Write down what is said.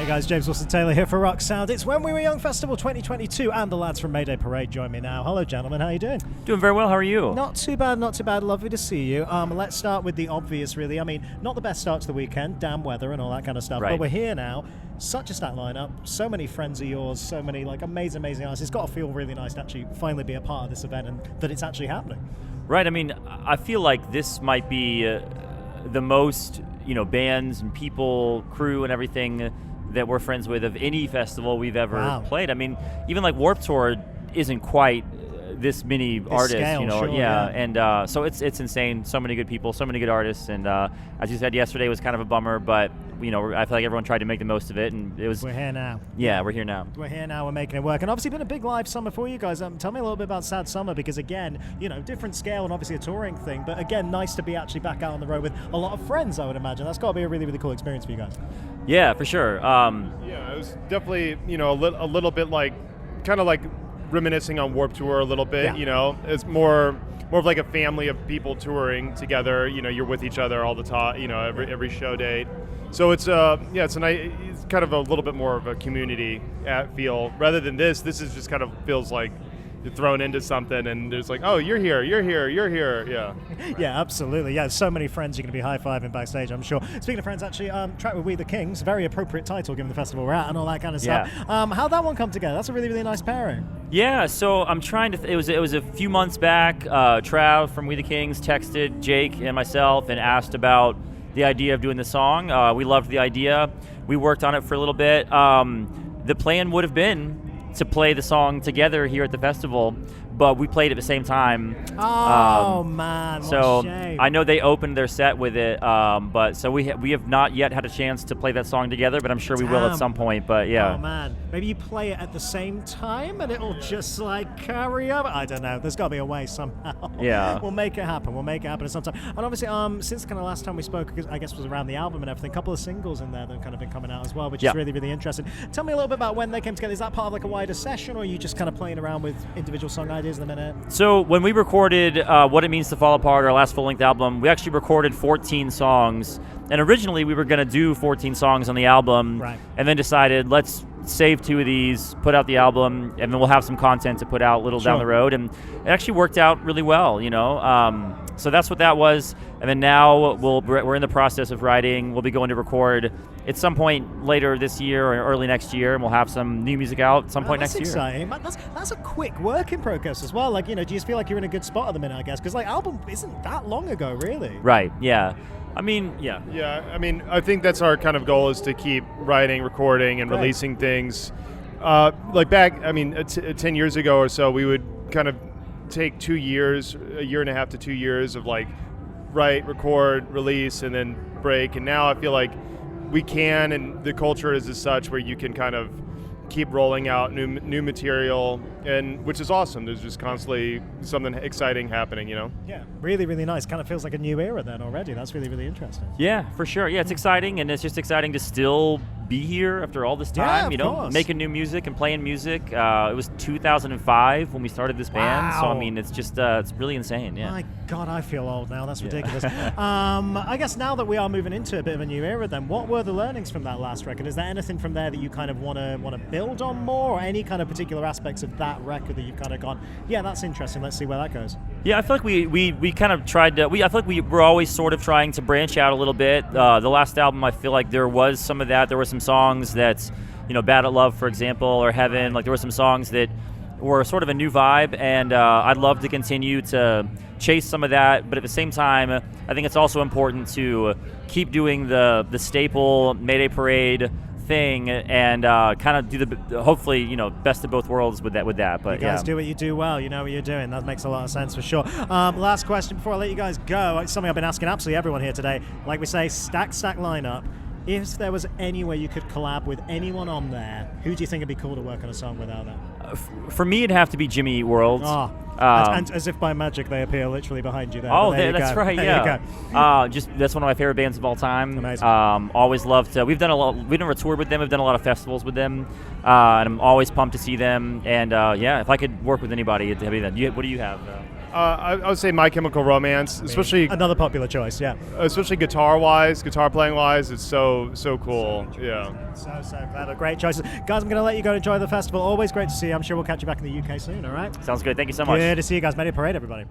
Hey guys, James Wilson-Taylor here for Rock Sound. It's When We Were Young Festival 2022, and the lads from Mayday Parade join me now. Hello, gentlemen. How are you doing? Doing very well. How are you? Not too bad, not too bad. Lovely to see you. Let's start with the obvious, really. I mean, not the best start to the weekend, damn weather and all that kind of stuff, right. But we're here now. Such a stacked lineup, so many friends of yours, so many like amazing artists. It's got to feel really nice to actually finally be a part of this event and that it's actually happening. Right. I mean, I feel like this might be the most, bands and people, crew and everything that we're friends with of any festival we've ever played. I mean, even like Warped Tour isn't quite this many artists, scale, sure, yeah. And so it's insane. So many good people, so many good artists, and as you said, yesterday was kind of a bummer, but I feel like everyone tried to make the most of it, and it was. We're here now. Yeah, we're here now. We're here now. We're making it work, and obviously been a big live summer for you guys. Tell me a little bit about Sad Summer, because again, different scale and obviously a touring thing, but again, nice to be actually back out on the road with a lot of friends. I would imagine that's got to be a really, really cool experience for you guys. Yeah, for sure. Yeah, it was definitely a little bit like kind of like reminiscing on Warped Tour a little bit. Yeah. It's more of like a family of people touring together. You're with each other all the time. Every show date. So it's it's kind of a little bit more of a community feel rather than this. This is just kind of feels like you're thrown into something and there's like, oh, you're here, yeah. Yeah, absolutely. Yeah, so many friends you're going to be high-fiving backstage, I'm sure. Speaking of friends, actually, track with We the Kings, very appropriate title given the festival we're at and all that kind of stuff. How'd that one come together? That's a really, really nice pairing. Yeah, so I'm trying to. It was a few months back. Trav from We the Kings texted Jake and myself and asked about the idea of doing the song. We loved the idea. We worked on it for a little bit. The plan would have been to play the song together here at the festival, but we played at the same time. Oh man, what a shame. I know they opened their set with it, but so we have not yet had a chance to play that song together, but I'm sure we will at some point. But yeah. Oh man, maybe you play it at the same time and it'll just like carry over. I don't know. There's got to be a way somehow. Yeah. We'll make it happen. We'll make it happen at some time. And obviously, since kind of last time we spoke, I guess was around the album and everything, a couple of singles in there that have kind of been coming out as well, which is really, really interesting. Tell me a little bit about when they came together. Is that part of like a wider session, or are you just kind of playing around with individual song ideas in a minute? So when we recorded What It Means to Fall Apart, our last full-length album, we actually recorded 14 songs. And originally we were going to do 14 songs on the album, and then decided let's save 2 of these, put out the album, and then we'll have some content to put out a little down the road. And it actually worked out really well, So that's what that was. And then now we're in the process of writing. We'll be going to record at some point later this year or early next year, and we'll have some new music out at some point next year. That's exciting. That's a quick work in progress as well. Like, do you just feel like you're in a good spot at the minute, I guess? Because, like, album isn't that long ago, really. Right, yeah. I mean, yeah. Yeah, I mean, I think that's our kind of goal is to keep writing, recording, and releasing things. Like back, 10 years ago or so, we would kind of take 2 years, a year and a half to 2 years of like write, record, release, and then break. And now I feel like we can, and the culture is as such where you can kind of keep rolling out new material, and which is awesome. There's just constantly something exciting happening, Yeah, really, really nice. Kind of feels like a new era then already. That's really, really interesting. Yeah, for sure. Yeah, it's exciting, and it's just exciting to still be here after all this time, making new music and playing music. It was 2005 when we started this band, so I mean, it's just it's really insane. Yeah. My God, I feel old now. That's ridiculous. I guess now that we are moving into a bit of a new era, then what were the learnings from that last record? Is there anything from there that you kind of want to build on more, or any kind of particular aspects of that record that you've kind of gone, yeah, that's interesting. Let's see where that goes. Yeah, I feel like we kind of tried to. I feel like we were always sort of trying to branch out a little bit. The last album, I feel like there was some of that. There were some songs that, Bad at Love, for example, or Heaven. Like there were some songs that were sort of a new vibe, and I'd love to continue to chase some of that. But at the same time, I think it's also important to keep doing the staple Mayday Parade thing and kind of do the hopefully best of both worlds with that. But you guys do what you do well. You know what you're doing. That makes a lot of sense for sure. Last question before I let you guys go. It's something I've been asking absolutely everyone here today. Like we say, stack lineup. If there was any way you could collab with anyone on there, who do you think would be cool to work on a song without that? For me, it'd have to be Jimmy Eat World. And as if by magic, they appear literally behind you there. Oh, that's right, there yeah. That's one of my favorite bands of all time. Amazing. Always loved to. We've done a tour with them. We've done a lot of festivals with them, and I'm always pumped to see them. And if I could work with anybody, it'd be them. What do you have? I would say My Chemical Romance, especially Another popular choice, yeah. especially guitar-wise, guitar playing-wise. It's so cool. Yeah. So glad. Great choices. Guys, I'm going to let you go enjoy the festival. Always great to see you. I'm sure we'll catch you back in the UK soon, all right? Sounds good. Thank you so much. Good to see you guys. Mayday Parade, everybody.